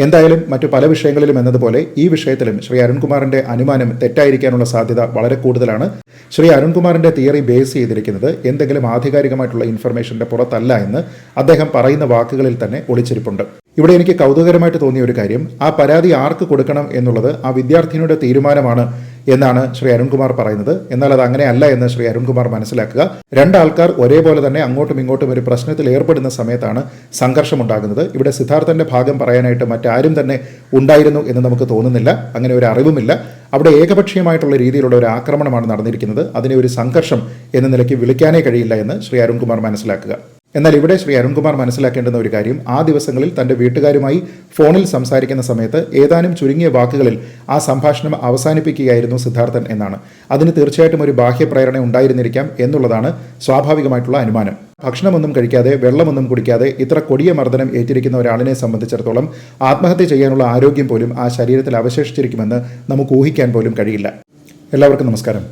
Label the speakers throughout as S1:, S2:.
S1: എന്തായാലും മറ്റു പല വിഷയങ്ങളിലും എന്നതുപോലെ ഈ വിഷയത്തിലും ശ്രീ അരുൺകുമാറിന്റെ അനുമാനം തെറ്റായിരിക്കാനുള്ള സാധ്യത വളരെ കൂടുതലാണ്. ശ്രീ അരുൺകുമാറിന്റെ തിയറി ബേസ് ചെയ്തിരിക്കുന്നത് എന്തെങ്കിലും ആധികാരികമായിട്ടുള്ള ഇൻഫർമേഷന്റെ പുറത്തല്ല എന്ന് അദ്ദേഹം പറയുന്ന വാക്കുകളിൽ തന്നെ ഒളിച്ചിരിപ്പുണ്ട്. ഇവിടെ എനിക്ക് കൗതുകകരമായിട്ട് തോന്നിയ ഒരു കാര്യം, ആ പരാതി ആർക്ക് കൊടുക്കണം എന്നുള്ളത് ആ വിദ്യാർത്ഥിനിയുടെ തീരുമാനമാണ് എന്നാണ് ശ്രീ അരുൺകുമാർ പറയുന്നത്. എന്നാൽ അത് അങ്ങനെയല്ല എന്ന് ശ്രീ അരുൺകുമാർ മനസ്സിലാക്കുക. രണ്ടാൾക്കാർ ഒരേപോലെ തന്നെ അങ്ങോട്ടും ഇങ്ങോട്ടും ഒരു പ്രശ്നത്തിൽ ഏർപ്പെടുന്ന സമയത്താണ് സംഘർഷമുണ്ടാകുന്നത്. ഇവിടെ സിദ്ധാർത്ഥന്റെ ഭാഗം പറയാനായിട്ട് മറ്റാരും തന്നെ ഉണ്ടായിരുന്നു എന്ന് നമുക്ക് തോന്നുന്നില്ല. അങ്ങനെ ഒരു അറിവുമില്ല. അവിടെ ഏകപക്ഷീയമായിട്ടുള്ള രീതിയിലുള്ള ഒരു ആക്രമണമാണ് നടന്നിരിക്കുന്നത്. അതിനെ ഒരു സംഘർഷം എന്ന നിലയ്ക്ക് വിളിക്കാനേ കഴിയില്ല എന്ന് ശ്രീ അരുൺകുമാർ മനസ്സിലാക്കുക. എന്നാൽ ഇവിടെ ശ്രീ അരുൺകുമാർ മനസ്സിലാക്കേണ്ടുന്ന ഒരു കാര്യം, ആ ദിവസങ്ങളിൽ തന്റെ വീട്ടുകാരുമായി ഫോണിൽ സംസാരിക്കുന്ന സമയത്ത് ഏതാനും ചുരുങ്ങിയ വാക്കുകളിൽ ആ സംഭാഷണം അവസാനിപ്പിക്കുകയായിരുന്നു സിദ്ധാർത്ഥൻ എന്നാണ്. അതിന് തീർച്ചയായിട്ടും ഒരു ബാഹ്യപ്രേരണ ഉണ്ടായിരുന്നിരിക്കാം എന്നുള്ളതാണ് സ്വാഭാവികമായിട്ടുള്ള അനുമാനം. ഭക്ഷണമൊന്നും കഴിക്കാതെ വെള്ളമൊന്നും കുടിക്കാതെ ഇത്ര കൊടിയ മർദ്ദനം ഏറ്റിരിക്കുന്ന ഒരാളിനെ സംബന്ധിച്ചിടത്തോളം ആത്മഹത്യ ചെയ്യാനുള്ള ആരോഗ്യം പോലും ആ ശരീരത്തിൽ അവശേഷിച്ചിരിക്കുമെന്ന് നമുക്ക് ഊഹിക്കാൻ പോലും കഴിയില്ല. എല്ലാവർക്കും നമസ്കാരം.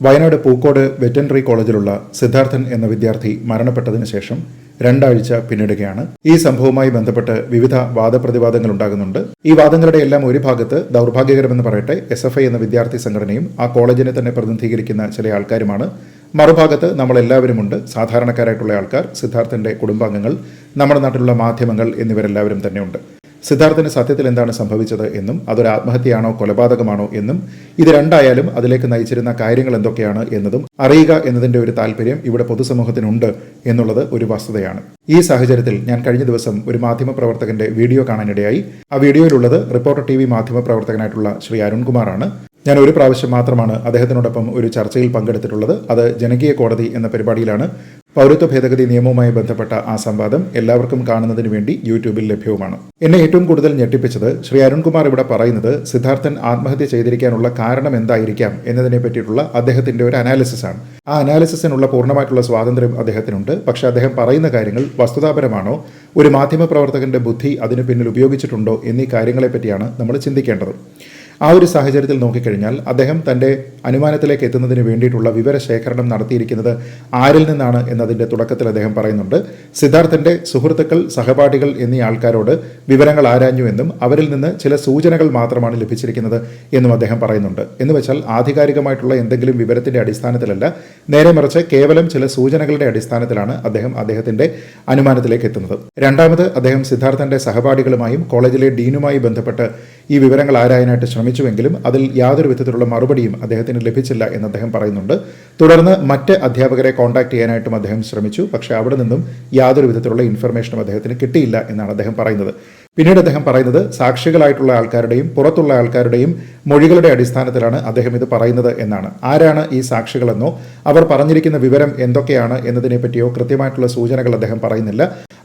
S1: വയനാട് പൂക്കോട് വെറ്ററിനറി കോളേജിലുള്ള സിദ്ധാർത്ഥൻ എന്ന വിദ്യാർത്ഥി മരണപ്പെട്ടതിന് ശേഷം 2 ആഴ്ച പിന്നിടുകയാണ്. ഈ സംഭവവുമായി ബന്ധപ്പെട്ട് വിവിധ വാദപ്രതിവാദങ്ങൾ ഉണ്ടാകുന്നുണ്ട്. ഈ വാദങ്ങളുടെ എല്ലാം ഒരു ഭാഗത്ത് ദൗർഭാഗ്യകരമെന്ന് പറയട്ടെ SFI എന്ന വിദ്യാർത്ഥി സംഘടനയും ആ കോളേജിനെ തന്നെ പ്രതിനിധീകരിക്കുന്ന ചില ആൾക്കാരുമാണ്. മറുഭാഗത്ത് നമ്മളെല്ലാവരുമുണ്ട്, സാധാരണക്കാരായിട്ടുള്ള ആൾക്കാർ, സിദ്ധാർത്ഥന്റെ കുടുംബാംഗങ്ങൾ, നമ്മുടെ നാട്ടിലുള്ള മാധ്യമങ്ങൾ എന്നിവരെല്ലാവരും തന്നെയുണ്ട്. സിദ്ധാർത്ഥന് സത്യത്തിൽ എന്താണ് സംഭവിച്ചത് എന്നും അതൊരു ആത്മഹത്യയാണോ കൊലപാതകമാണോ എന്നും ഇത് രണ്ടായാലും അതിലേക്ക് നയിച്ചിരുന്ന കാര്യങ്ങൾ എന്തൊക്കെയാണ് എന്നതും അറിയുക എന്നതിന്റെ ഒരു താല്പര്യം ഇവിടെ പൊതുസമൂഹത്തിനുണ്ട് എന്നുള്ളത് ഒരു വസ്തുതയാണ്. ഈ സാഹചര്യത്തിൽ ഞാൻ കഴിഞ്ഞ ദിവസം ഒരു മാധ്യമപ്രവർത്തകന്റെ വീഡിയോ കാണാനിടയായി. ആ വീഡിയോയിലുള്ളത് റിപ്പോർട്ടർ TV മാധ്യമപ്രവർത്തകനായിട്ടുള്ള ശ്രീ അരുൺകുമാറാണ്. ഞാൻ ഒരു പ്രാവശ്യം മാത്രമാണ് അദ്ദേഹത്തിനോടൊപ്പം ഒരു ചർച്ചയിൽ പങ്കെടുത്തിട്ടുള്ളത്. അത് ജനകീയ കോടതി എന്ന പരിപാടിയിലാണ്. പൗരത്വ ഭേദഗതി നിയമവുമായി ബന്ധപ്പെട്ട ആ സംവാദം എല്ലാവർക്കും കാണുന്നതിന് വേണ്ടി യൂട്യൂബിൽ ലഭ്യവുമാണ്. എന്നെ ഏറ്റവും കൂടുതൽ ഞെട്ടിപ്പിച്ചത് ശ്രീ അരുൺകുമാർ ഇവിടെ പറയുന്നത് സിദ്ധാർത്ഥൻ ആത്മഹത്യ ചെയ്തിരിക്കാനുള്ള കാരണം എന്തായിരിക്കാം എന്നതിനെ പറ്റിയിട്ടുള്ള അദ്ദേഹത്തിന്റെ ഒരു അനാലിസിസ് ആണ്. ആ അനാലിസിസിനുള്ള പൂർണ്ണമായിട്ടുള്ള സ്വാതന്ത്ര്യം അദ്ദേഹത്തിനുണ്ട്. പക്ഷെ അദ്ദേഹം പറയുന്ന കാര്യങ്ങൾ വസ്തുതാപരമാണോ, ഒരു മാധ്യമപ്രവർത്തകന്റെ ബുദ്ധി അതിന് പിന്നിൽ ഉപയോഗിച്ചിട്ടുണ്ടോ എന്നീ കാര്യങ്ങളെ പറ്റിയാണ് നമ്മൾ ചിന്തിക്കേണ്ടത്. ആ ഒരു സാഹചര്യത്തിൽ നോക്കിക്കഴിഞ്ഞാൽ അദ്ദേഹം തന്റെ അനുമാനത്തിലേക്ക് എത്തുന്നതിന് വേണ്ടിയിട്ടുള്ള വിവരശേഖരണം നടത്തിയിരിക്കുന്നത് ആരിൽ നിന്നാണ് എന്നതിന്റെ തുടക്കത്തിൽ അദ്ദേഹം പറയുന്നുണ്ട്. സിദ്ധാർത്ഥന്റെ സുഹൃത്തുക്കൾ, സഹപാഠികൾ എന്നീ ആൾക്കാരോട് വിവരങ്ങൾ ആരാഞ്ഞു എന്നും അവരിൽ നിന്ന് ചില സൂചനകൾ മാത്രമാണ് ലഭിച്ചിരിക്കുന്നത് എന്നും അദ്ദേഹം പറയുന്നുണ്ട്. എന്ന് വെച്ചാൽ ആധികാരികമായിട്ടുള്ള എന്തെങ്കിലും വിവരത്തിന്റെ അടിസ്ഥാനത്തിലല്ല, നേരെ മറിച്ച് കേവലം ചില സൂചനകളുടെ അടിസ്ഥാനത്തിലാണ് അദ്ദേഹത്തിന്റെ അനുമാനത്തിലേക്ക് എത്തുന്നത്. രണ്ടാമത്, അദ്ദേഹം സിദ്ധാർത്ഥന്റെ സഹപാഠികളുമായും കോളേജിലെ ഡീനുമായി ബന്ധപ്പെട്ട് ഈ വിവരങ്ങൾ ആരായാനായിട്ട് ശ്രമിച്ചുവെങ്കിലും അതിൽ യാതൊരു വിധത്തിലുള്ള മറുപടിയും അദ്ദേഹത്തിന് ലഭിച്ചില്ല എന്ന് അദ്ദേഹം പറയുന്നുണ്ട്. തുടർന്ന് മറ്റ് അധ്യാപകരെ കോൺടാക്ട് ചെയ്യാനായിട്ടും അദ്ദേഹം ശ്രമിച്ചു. പക്ഷേ അവിടെ നിന്നും യാതൊരു വിധത്തിലുള്ള ഇൻഫർമേഷനും അദ്ദേഹത്തിന് കിട്ടിയില്ല എന്നാണ് അദ്ദേഹം പറയുന്നത്. പിന്നീട് അദ്ദേഹം പറയുന്നത് സാക്ഷികളായിട്ടുള്ള ആൾക്കാരുടെയും പുറത്തുള്ള ആൾക്കാരുടെയും മൊഴികളുടെ അടിസ്ഥാനത്തിലാണ് അദ്ദേഹം ഇത് പറയുന്നത് എന്നാണ്. ആരാണ് ഈ സാക്ഷികളെന്നോ അവർ പറഞ്ഞിരിക്കുന്ന വിവരം എന്തൊക്കെയാണ് എന്നതിനെ പറ്റിയോ കൃത്യമായിട്ടുള്ള സൂചനകൾ അദ്ദേഹം പറയുന്നില്ല.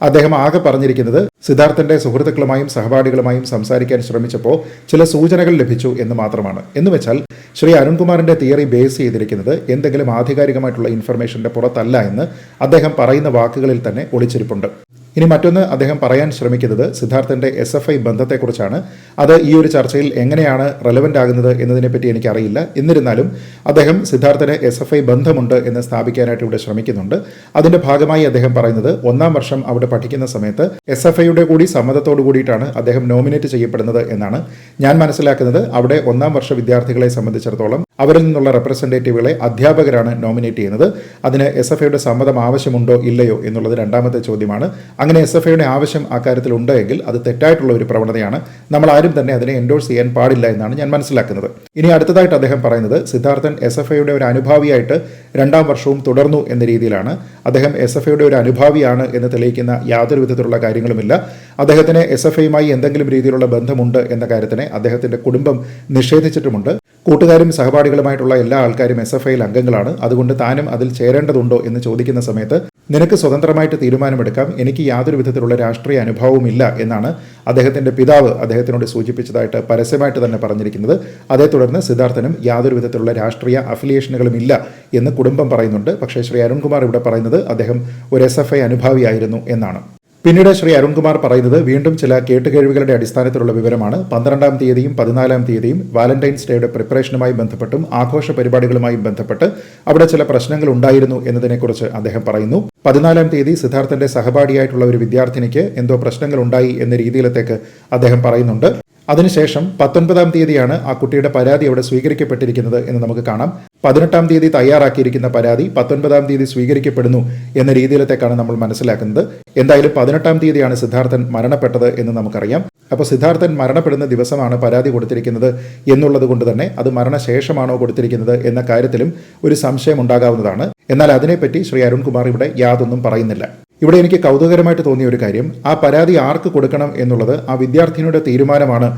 S1: അദ്ദേഹം ആകെ പറഞ്ഞിരിക്കുന്നത് സിദ്ധാർത്ഥന്റെ സുഹൃത്തുക്കളുമായും സഹപാഠികളുമായും സംസാരിക്കാൻ ശ്രമിച്ചപ്പോൾ ചില സൂചനകൾ ലഭിച്ചു എന്ന് മാത്രമാണ്. എന്ന് വെച്ചാൽ ശ്രീ അരുൺകുമാറിന്റെ തിയറി ബേസ് ചെയ്തിരിക്കുന്നത് എന്തെങ്കിലും ആധികാരികമായിട്ടുള്ള ഇൻഫർമേഷന്റെ പുറത്തല്ല എന്ന് അദ്ദേഹം പറയുന്ന വാക്കുകളിൽ തന്നെ ഒളിച്ചിരിപ്പുണ്ട്. ഇനി മറ്റൊന്ന്, അദ്ദേഹം പറയാൻ ശ്രമിക്കുന്നത് സിദ്ധാർത്ഥന്റെ SFI ബന്ധത്തെക്കുറിച്ചാണ്. അത് ഈ ഒരു ചർച്ചയിൽ എങ്ങനെയാണ് റെലവെന്റ് ആകുന്നത് എന്നതിനെപ്പറ്റി എനിക്കറിയില്ല. എന്നിരുന്നാലും അദ്ദേഹം സിദ്ധാർത്ഥന് SFI ബന്ധമുണ്ട് എന്ന് സ്ഥാപിക്കാനായിട്ട് ഇവിടെ ശ്രമിക്കുന്നുണ്ട്. അതിന്റെ ഭാഗമായി അദ്ദേഹം പറയുന്നത് 1ാം വർഷം അവിടെ പഠിക്കുന്ന സമയത്ത് SFIയുടെ കൂടി സമ്മതത്തോടു കൂടിയിട്ടാണ് അദ്ദേഹം നോമിനേറ്റ് ചെയ്യപ്പെടുന്നത് എന്നാണ്. ഞാൻ മനസ്സിലാക്കുന്നത് അവിടെ 1ാം വർഷ വിദ്യാർത്ഥികളെ സംബന്ധിച്ചിടത്തോളം അവരിൽ നിന്നുള്ള റെപ്രസെന്റേറ്റീവുകളെ അധ്യാപകരാണ് നോമിനേറ്റ് ചെയ്യുന്നത്. അതിന് SFIയുടെ സമ്മതം ആവശ്യമുണ്ടോ ഇല്ലയോ എന്നുള്ളത് രണ്ടാമത്തെ ചോദ്യമാണ്. അങ്ങനെ SFIയുടെ ആവശ്യം അക്കാര്യത്തിൽ ഉണ്ടെങ്കിൽ അത് തെറ്റായിട്ടുള്ള ഒരു പ്രവണതയാണ്. നമ്മൾ ആരും തന്നെ അതിനെ എൻഡോഴ്സ് ചെയ്യാൻ പാടില്ല എന്നാണ് ഞാൻ മനസ്സിലാക്കുന്നത്. ഇനി അടുത്തതായിട്ട് അദ്ദേഹം പറയുന്നത് സിദ്ധാർത്ഥൻ SFIയുടെ ഒരു അനുഭാവിയായിട്ട് 2ാം വർഷവും തുടർന്നു എന്ന രീതിയിലാണ്. അദ്ദേഹം SFIയുടെ ഒരു അനുഭാവിയാണ് എന്ന് തെളിയിക്കുന്ന യാതൊരു വിധത്തിലുള്ള കാര്യങ്ങളുമില്ല. അദ്ദേഹത്തിന് SFIയുമായി എന്തെങ്കിലും രീതിയിലുള്ള ബന്ധമുണ്ട് എന്ന കാര്യത്തിനെ അദ്ദേഹത്തിന്റെ കുടുംബം നിഷേധിച്ചിട്ടുമുണ്ട്. കൂട്ടുകാരും സഹപാഠികളുമായിട്ടുള്ള എല്ലാ ആൾക്കാരും SFIയിൽ അംഗങ്ങളാണ്. അതുകൊണ്ട് താനും അതിൽ ചേരേണ്ടതുണ്ടോ എന്ന് ചോദിക്കുന്ന സമയത്ത് നിനക്ക് സ്വതന്ത്രമായിട്ട് തീരുമാനമെടുക്കാം, എനിക്ക് യാതൊരു വിധത്തിലുള്ള രാഷ്ട്രീയ അനുഭവവുമില്ല എന്നാണ് അദ്ദേഹത്തിന്റെ പിതാവ് അദ്ദേഹത്തിനോട് സൂചിപ്പിച്ചതായിട്ട് പരസ്യമായിട്ട് തന്നെ പറഞ്ഞിരിക്കുന്നത്. അതേ തുടർന്ന് സിദ്ധാർത്ഥനും യാതൊരു വിധത്തിലുള്ള രാഷ്ട്രീയ അഫിലിയേഷനുകളും ഇല്ല എന്ന് കുടുംബം പറയുന്നുണ്ട്. പക്ഷേ ശ്രീ അരുൺകുമാർ ഇവിടെ പറയുന്നത് അദ്ദേഹം ഒരു SFI അനുഭാവിയായിരുന്നു എന്നാണ്. പിന്നീട് ശ്രീ അരുൺകുമാർ പറയുന്നത് വീണ്ടും ചില കേട്ടുകേഴ്വികളുടെ അടിസ്ഥാനത്തിലുള്ള വിവരമാണ്. 12-ാം തീയതിയും 14-ാം തീയതിയും വാലന്റൈൻസ് ഡേയുടെ പ്രിപ്പറേഷനുമായി ബന്ധപ്പെട്ടും ആഘോഷ പരിപാടികളുമായും ബന്ധപ്പെട്ട് അവിടെ ചില പ്രശ്നങ്ങൾ ഉണ്ടായിരുന്നു എന്നതിനെക്കുറിച്ച് അദ്ദേഹം പറയുന്നു. 14-ാം തീയതി സിദ്ധാർത്ഥന്റെ സഹപാഠിയായിട്ടുള്ള ഒരു വിദ്യാർത്ഥിനിക്ക് എന്തോ പ്രശ്നങ്ങൾ ഉണ്ടായി എന്ന രീതിയിലത്തേക്ക് അദ്ദേഹം പറയുന്നുണ്ട്. അതിനുശേഷം 19-ാം തീയതിയാണ് ആ കുട്ടിയുടെ പരാതി അവിടെ സ്വീകരിക്കപ്പെട്ടിരിക്കുന്നത് എന്ന് നമുക്ക് കാണാം. 18-ാം തീയതി തയ്യാറാക്കിയിരിക്കുന്ന പരാതി 19-ാം തീയതി സ്വീകരിക്കപ്പെടുന്നു എന്ന രീതിയിലത്തേക്കാണ് നമ്മൾ മനസ്സിലാക്കുന്നത്. എന്തായാലും 18-ാം തീയതിയാണ് സിദ്ധാർത്ഥൻ മരണപ്പെട്ടത് എന്ന് നമുക്കറിയാം. അപ്പോൾ സിദ്ധാർത്ഥൻ മരണപ്പെടുന്ന ദിവസമാണ് പരാതി കൊടുത്തിരിക്കുന്നത് എന്നുള്ളത് കൊണ്ട് തന്നെ അത് മരണശേഷമാണോ കൊടുത്തിരിക്കുന്നത് എന്ന കാര്യത്തിലും ഒരു സംശയം ഉണ്ടാകാവുന്നതാണ്. എന്നാൽ അതിനെപ്പറ്റി ശ്രീ അരുൺകുമാർ ഇവിടെ യാതൊന്നും പറയുന്നില്ല. ഇവിടെ എനിക്ക് കൗതുകരമായിട്ട് തോന്നിയ ഒരു കാര്യം, ആ പരാതി ആർക്ക് കൊടുക്കണം എന്നുള്ളത് ആ വിദ്യാർത്ഥിനിയുടെ തീരുമാനമാണ്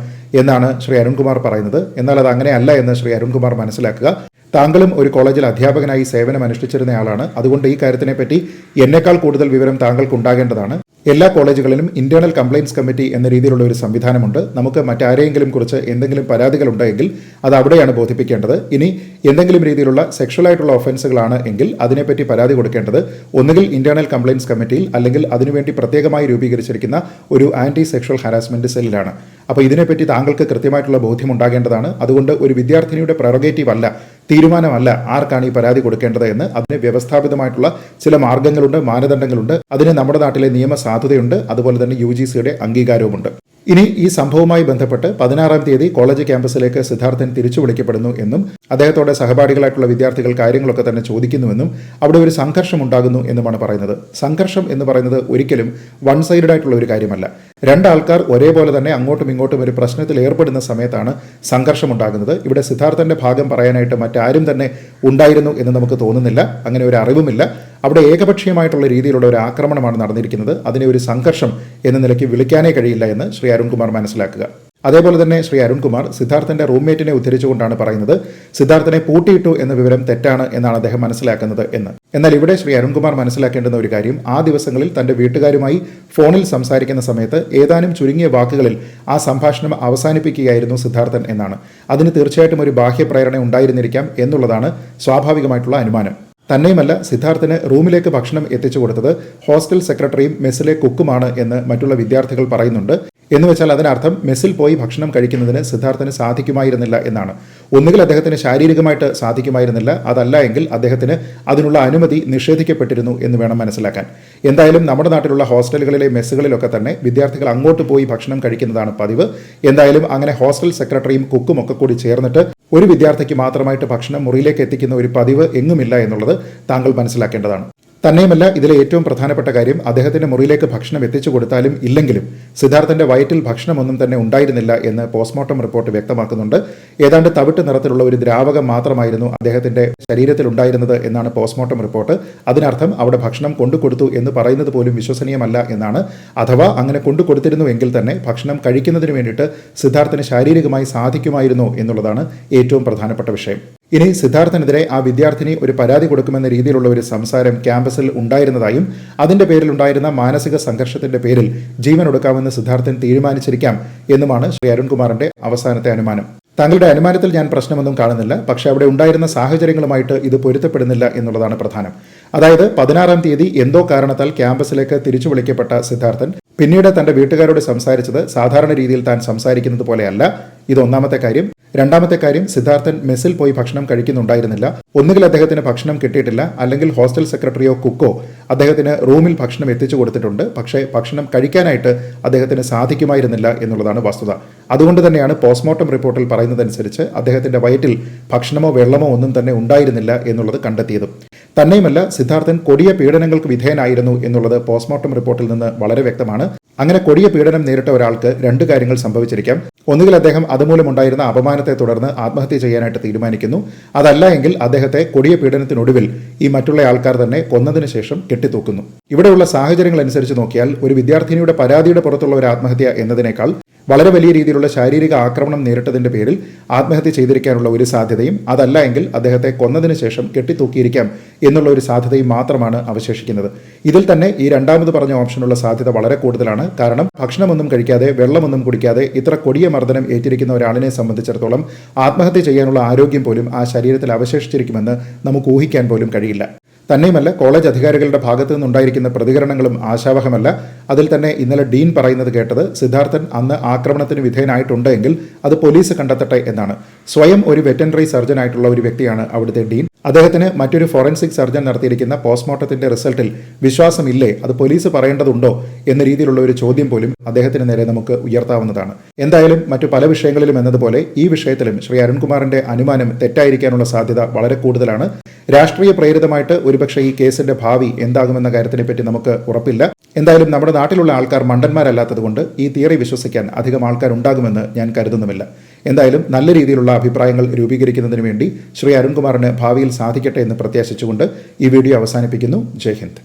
S1: എന്നാണ് ശ്രീ അരുൺകുമാർ പറയുന്നത്. എന്നാൽ അത് അങ്ങനെയല്ല എന്ന് ശ്രീ അരുൺകുമാർ മനസ്സിലാക്കുക. താങ്കളും ഒരു കോളേജിൽ അധ്യാപകനായി സേവനം അനുഷ്ഠിച്ചിരുന്നയാളാണ്. അതുകൊണ്ട് ഈ കാര്യത്തിനെപ്പറ്റി എന്നേക്കാൾ കൂടുതൽ വിവരം താങ്കൾക്ക് ഉണ്ടാകേണ്ടതാണ്. എല്ലാ കോളേജുകളിലും ഇന്റേണൽ കംപ്ലയിൻസ് കമ്മിറ്റി എന്ന രീതിയിലുള്ള ഒരു സംവിധാനമുണ്ട്. നമുക്ക് മറ്റാരെയെങ്കിലും കുറിച്ച് എന്തെങ്കിലും പരാതികൾ ഉണ്ടെങ്കിൽ അത് അവിടെയാണ് ബോധിപ്പിക്കേണ്ടത്. ഇനി എന്തെങ്കിലും രീതിയിലുള്ള സെക്ഷലായിട്ടുള്ള ഒഫൻസുകളാണ് എങ്കിൽ അതിനെപ്പറ്റി പരാതി കൊടുക്കേണ്ടത് ഒന്നുകിൽ ഇന്റേണൽ കംപ്ലയിൻസ് കമ്മിറ്റിയിൽ അല്ലെങ്കിൽ അതിനുവേണ്ടി പ്രത്യേകമായി രൂപീകരിച്ചിരിക്കുന്ന ഒരു ആന്റി സെക്ഷൽ ഹാരാസ്മെന്റ് സെല്ലിലാണ്. അപ്പോൾ ഇതിനെപ്പറ്റി താങ്കൾക്ക് കൃത്യമായിട്ടുള്ള ബോധ്യം ഉണ്ടാകേണ്ടതാണ്. അതുകൊണ്ട് ഒരു വിദ്യാർത്ഥിനിയുടെ പ്രൊറഗേറ്റീവ് അല്ല, തീരുമാനമല്ല ആർക്കാണ് ഈ പരാതി കൊടുക്കേണ്ടത് എന്ന്. അതിന് വ്യവസ്ഥാപിതമായിട്ടുള്ള ചില മാർഗങ്ങളുണ്ട്, മാനദണ്ഡങ്ങളുണ്ട്. അതിന് നമ്മുടെ നാട്ടിലെ നിയമ സാധുതയുണ്ട്. അതുപോലെ തന്നെ UGCയുടെ അംഗീകാരവുമുണ്ട്. ഇനി ഈ സംഭവവുമായി ബന്ധപ്പെട്ട് 16-ാം തീയതി കോളേജ് ക്യാമ്പസിലേക്ക് സിദ്ധാർത്ഥൻ തിരിച്ചു വിളിക്കപ്പെടുന്നു എന്നും അദ്ദേഹത്തോടെ സഹപാഠികളായിട്ടുള്ള വിദ്യാർത്ഥികൾ കാര്യങ്ങളൊക്കെ തന്നെ ചോദിക്കുന്നുവെന്നും അവിടെ ഒരു സംഘർഷം ഉണ്ടാകുന്നു എന്നുമാണ് പറയുന്നത്. സംഘർഷം എന്ന് പറയുന്നത് ഒരിക്കലും വൺ സൈഡഡ് ആയിട്ടുള്ള ഒരു കാര്യമല്ല. രണ്ടാൾക്കാർ ഒരേപോലെ തന്നെ അങ്ങോട്ടും ഇങ്ങോട്ടും ഒരു പ്രശ്നത്തിൽ ഏർപ്പെടുന്ന സമയത്താണ് സംഘർഷം ഉണ്ടാകുന്നത്. ഇവിടെ സിദ്ധാർത്ഥന്റെ ഭാഗം പറയാനായിട്ട് മറ്റാരും തന്നെ ഉണ്ടായിരുന്നു എന്ന് നമുക്ക് തോന്നുന്നില്ല. അങ്ങനെ ഒരു അറിവുമില്ല. അവിടെ ഏകപക്ഷീയമായിട്ടുള്ള രീതിയിലുള്ള ഒരു ആക്രമണമാണ് നടന്നിരിക്കുന്നത്. അതിനെ ഒരു സംഘർഷം എന്ന നിലയ്ക്ക് വിളിക്കാനേ കഴിയില്ല എന്ന് ശ്രീ അരുൺകുമാർ മനസ്സിലാക്കുക. അതേപോലെ തന്നെ ശ്രീ അരുൺകുമാർ സിദ്ധാർത്ഥന്റെ റൂംമേറ്റിനെ ഉദ്ധരിച്ചുകൊണ്ടാണ് പറയുന്നത് സിദ്ധാർത്ഥനെ പൂട്ടിയിട്ടു എന്ന വിവരം തെറ്റാണ് എന്നാണ് അദ്ദേഹം മനസ്സിലാക്കുന്നത് എന്ന്. എന്നാൽ ഇവിടെ ശ്രീ അരുൺകുമാർ മനസ്സിലാക്കേണ്ടുന്ന ഒരു കാര്യം, ആ ദിവസങ്ങളിൽ തന്റെ വീട്ടുകാരുമായി ഫോണിൽ സംസാരിക്കുന്ന സമയത്ത് ഏതാനും ചുരുങ്ങിയ വാക്കുകളിൽ ആ സംഭാഷണം അവസാനിപ്പിക്കുകയായിരുന്നു സിദ്ധാർത്ഥൻ എന്നാണ്. അതിന് തീർച്ചയായിട്ടും ഒരു ബാഹ്യപ്രേരണ ഉണ്ടായിരുന്നിരിക്കാം എന്നുള്ളതാണ് സ്വാഭാവികമായിട്ടുള്ള അനുമാനം. തന്നെയുമല്ല, സിദ്ധാർത്ഥന് റൂമിലേക്ക് ഭക്ഷണം എത്തിച്ചു കൊടുത്തത് ഹോസ്റ്റൽ സെക്രട്ടറിയും മെസ്സിലെ കുക്കുമാണ് എന്ന് മറ്റുള്ള വിദ്യാർത്ഥികൾ പറയുന്നുണ്ട്. എന്ന് വെച്ചാൽ അതിനർത്ഥം മെസ്സിൽ പോയി ഭക്ഷണം കഴിക്കുന്നതിന് സിദ്ധാർത്ഥന് സാധിക്കുമായിരുന്നില്ല എന്നാണ്. ഒന്നുകിൽ അദ്ദേഹത്തിന് ശാരീരികമായിട്ട് സാധിക്കുമായിരുന്നില്ല, അതല്ല എങ്കിൽ അദ്ദേഹത്തിന് അതിനുള്ള അനുമതി നിഷേധിക്കപ്പെട്ടിരുന്നു എന്ന് വേണം മനസ്സിലാക്കാൻ. എന്തായാലും നമ്മുടെ നാട്ടിലുള്ള ഹോസ്റ്റലുകളിലെ മെസ്സുകളിലൊക്കെ തന്നെ വിദ്യാർത്ഥികൾ അങ്ങോട്ട് പോയി ഭക്ഷണം കഴിക്കുന്നതാണ് പതിവ്. എന്തായാലും അങ്ങനെ ഹോസ്റ്റൽ സെക്രട്ടറിയും കുക്കും ഒക്കെ കൂടി ചേർന്നിട്ട് ഒരു വിദ്യാർത്ഥിക്ക് മാത്രമായിട്ട് ഭക്ഷണം മുറിയിലേക്ക് എത്തിക്കുന്ന ഒരു പതിവ് എങ്ങുമില്ല എന്നുള്ളത് താങ്കൾ മനസ്സിലാക്കേണ്ടതാണ്. തന്നെയുമല്ല, ഇതിലെ ഏറ്റവും പ്രധാനപ്പെട്ട കാര്യം, അദ്ദേഹത്തിന്റെ മുറിയിലേക്ക് ഭക്ഷണം എത്തിച്ചു കൊടുത്താലും ഇല്ലെങ്കിലും സിദ്ധാർത്ഥന്റെ വയറ്റിൽ ഭക്ഷണമൊന്നും തന്നെ ഉണ്ടായിരുന്നില്ല എന്ന് പോസ്റ്റ്മോർട്ടം റിപ്പോർട്ട് വ്യക്തമാക്കുന്നുണ്ട്. ഏതാണ്ട് തവിട്ട് നിറത്തിലുള്ള ഒരു ദ്രാവകം മാത്രമായിരുന്നു അദ്ദേഹത്തിന്റെ ശരീരത്തിൽ ഉണ്ടായിരുന്നത് എന്നാണ് പോസ്റ്റ്മോർട്ടം റിപ്പോർട്ട്. അതിനർത്ഥം അവിടെ ഭക്ഷണം കൊണ്ടുകൊടുത്തു എന്ന് പറയുന്നത് പോലും വിശ്വസനീയമല്ല എന്നാണ്. അഥവാ അങ്ങനെ കൊണ്ടുകൊടുത്തിരുന്നു എങ്കിൽ തന്നെ ഭക്ഷണം കഴിക്കുന്നതിന് വേണ്ടിയിട്ട് സിദ്ധാർത്ഥന് ശാരീരികമായി സാധിക്കുമായിരുന്നു എന്നുള്ളതാണ് ഏറ്റവും പ്രധാനപ്പെട്ട വിഷയം. ഇനി സിദ്ധാർത്ഥനെതിരെ ആ വിദ്യാർത്ഥിനി ഒരു പരാതി കൊടുക്കുമെന്ന രീതിയിലുള്ള ഒരു സംസാരം ക്യാമ്പസിൽ ഉണ്ടായിരുന്നതായും അതിന്റെ പേരിൽ ഉണ്ടായിരുന്ന മാനസിക സംഘർഷത്തിന്റെ പേരിൽ ജീവൻ ഒടുക്കാമെന്ന് സിദ്ധാർത്ഥൻ തീരുമാനിച്ചിരിക്കാം എന്നുമാണ് ശ്രീ അരുൺകുമാറിന്റെ അവസാനത്തെ അനുമാനം. താങ്കളുടെ അനുമാനത്തിൽ ഞാൻ പ്രശ്നമൊന്നും കാണുന്നില്ല. പക്ഷേ അവിടെ ഉണ്ടായിരുന്ന സാഹചര്യങ്ങളുമായിട്ട് ഇത് പൊരുത്തപ്പെടുന്നില്ല എന്നുള്ളതാണ് പ്രധാനം. അതായത് 16-ാം തീയതി എന്തോ കാരണത്താൽ ക്യാമ്പസിലേക്ക് തിരിച്ചു വിളിക്കപ്പെട്ട സിദ്ധാർത്ഥൻ പിന്നീട് തന്റെ വീട്ടുകാരോട് സംസാരിച്ചത് സാധാരണ രീതിയിൽ താൻ സംസാരിക്കുന്നത് പോലെയല്ല. ഇത് ഒന്നാമത്തെ കാര്യം. രണ്ടാമത്തെ കാര്യം, സിദ്ധാർത്ഥൻ മെസ്സിൽ പോയി ഭക്ഷണം കഴിക്കുന്നുണ്ടായിരുന്നില്ല. ഒന്നുകിൽ അദ്ദേഹത്തിന് ഭക്ഷണം കിട്ടിയിട്ടില്ല, അല്ലെങ്കിൽ ഹോസ്റ്റൽ സെക്രട്ടറിയോ കുക്കോ അദ്ദേഹത്തിന് റൂമിൽ ഭക്ഷണം എത്തിച്ചു കൊടുത്തിട്ടുണ്ട്. പക്ഷേ ഭക്ഷണം കഴിക്കാനായിട്ട് അദ്ദേഹത്തിന് സാധിക്കുമായിരുന്നില്ല എന്നുള്ളതാണ് വസ്തുത. അതുകൊണ്ട് തന്നെയാണ് പോസ്റ്റ്മോർട്ടം റിപ്പോർട്ടിൽ പറയുന്നതനുസരിച്ച് അദ്ദേഹത്തിന്റെ വയറ്റിൽ ഭക്ഷണമോ വെള്ളമോ ഒന്നും തന്നെ ഉണ്ടായിരുന്നില്ല എന്നുള്ളത് കണ്ടെത്തിയതും. തന്നെയുമല്ല, സിദ്ധാർത്ഥൻ കൊടിയ പീഡനങ്ങൾക്ക് വിധേയനായിരുന്നു എന്നുള്ളത് പോസ്റ്റ്മോർട്ടം റിപ്പോർട്ടിൽ നിന്ന് വളരെ വ്യക്തമാണ്. അങ്ങനെ കൊടിയ പീഡനം നേരിട്ട ഒരാൾക്ക് രണ്ട് കാര്യങ്ങൾ സംഭവിച്ചിരിക്കാം. ഒന്നുകിൽ അദ്ദേഹം അതുമൂലമുണ്ടായിരുന്ന അപമാനത്തെ തുടർന്ന് ആത്മഹത്യ ചെയ്യാനായിട്ട് തീരുമാനിക്കുന്നു. അതല്ല എങ്കിൽ അദ്ദേഹത്തെ കൊടിയ പീഡനത്തിനൊടുവിൽ ഈ മറ്റുള്ള ആൾക്കാർ തന്നെ കൊന്നതിന് ശേഷം കെട്ടിത്തൂക്കുന്നു. ഇവിടെയുള്ള സാഹചര്യങ്ങൾ അനുസരിച്ച് നോക്കിയാൽ ഒരു വിദ്യാർത്ഥിനിയുടെ പരാതിയുടെ പുറത്തുള്ള ഒരു ആത്മഹത്യ എന്നതിനേക്കാൾ വളരെ വലിയ രീതിയിലുള്ള ശാരീരിക ആക്രമണം നേരിട്ടതിന്റെ പേരിൽ ആത്മഹത്യ ചെയ്തിരിക്കാനുള്ള ഒരു സാധ്യതയും, അതല്ല എങ്കിൽ അദ്ദേഹത്തെ കൊന്നതിന് ശേഷം കെട്ടിത്തൂക്കിയിരിക്കാം എന്നുള്ള ഒരു സാധ്യതയും മാത്രമാണ് അവശേഷിക്കുന്നത്. ഇതിൽ തന്നെ ഈ രണ്ടാമത് പറഞ്ഞ ഓപ്ഷനുള്ള സാധ്യത വളരെ കൂടുതലാണ്. കാരണം ഭക്ഷണമൊന്നും കഴിക്കാതെ വെള്ളമൊന്നും കുടിക്കാതെ ഇത്ര കൊടിയ മർദ്ദനം ഏറ്റിരിക്കുന്ന ഒരാളിനെ സംബന്ധിച്ചിടത്തോളം ആത്മഹത്യ ചെയ്യാനുള്ള ആരോഗ്യം പോലും ആ ശരീരത്തിൽ അവശേഷിച്ചിരിക്കുമെന്ന് നമുക്ക് ഊഹിക്കാൻ പോലും കഴിയില്ല. തന്നെയുമല്ല, കോളേജ് അധികാരികളുടെ ഭാഗത്തു നിന്നുണ്ടായിരിക്കുന്ന പ്രതികരണങ്ങളും ആശാവഹമല്ല. അതിൽ തന്നെ ഇന്നലെ ഡീൻ പറയുന്നത് കേട്ടത് സിദ്ധാർത്ഥൻ അന്ന് ആക്രമണത്തിന് വിധേയനായിട്ടുണ്ട് എങ്കിൽ അത് പോലീസ് കണ്ടെത്തട്ടെ എന്നാണ്. സ്വയം ഒരു വെറ്ററിനറി സർജൻ ആയിട്ടുള്ള ഒരു വ്യക്തിയാണ് അവിടുത്തെ ഡീൻ. അദ്ദേഹത്തിന് മറ്റൊരു ഫോറൻസിക് സർജൻ നടത്തിയിരിക്കുന്ന പോസ്റ്റ്മോർട്ടത്തിന്റെ റിസൾട്ടിൽ വിശ്വാസമില്ലേ, അത് പോലീസ് പറയേണ്ടതുണ്ടോ എന്ന രീതിയിലുള്ള ഒരു ചോദ്യം പോലും അദ്ദേഹത്തിന് നേരെ നമുക്ക് ഉയർത്താവുന്നതാണ്. എന്തായാലും മറ്റു പല വിഷയങ്ങളിലും എന്നതുപോലെ ഈ വിഷയത്തിലും ശ്രീ അരുൺകുമാറിന്റെ അനുമാനം തെറ്റായിരിക്കാനുള്ള സാധ്യത വളരെ കൂടുതലാണ്. രാഷ്ട്രീയ പ്രേരിതമായിട്ട് ഒരുപക്ഷെ ഈ കേസിന്റെ ഭാവി എന്താകുമെന്ന കാര്യത്തിനെ പറ്റി നമുക്ക് ഉറപ്പില്ല. എന്തായാലും നമ്മുടെ നാട്ടിലുള്ള ആൾക്കാർ മണ്ടന്മാരല്ലാത്തതുകൊണ്ട് ഈ തിയറി വിശ്വസിക്കാൻ അധികം ആൾക്കാർ ഉണ്ടാകുമെന്ന് ഞാൻ കരുതുന്നുമില്ല. എന്തായാലും നല്ല രീതിയിലുള്ള അഭിപ്രായങ്ങൾ രൂപീകരിക്കുന്നതിന് വേണ്ടി ശ്രീ അരുൺകുമാറിന് ഭാവിയിൽ സാധിക്കട്ടെ എന്ന് പ്രത്യാശിച്ചുകൊണ്ട് ഈ വീഡിയോ അവസാനിപ്പിക്കുന്നു. ജയ് ഹിന്ദ്.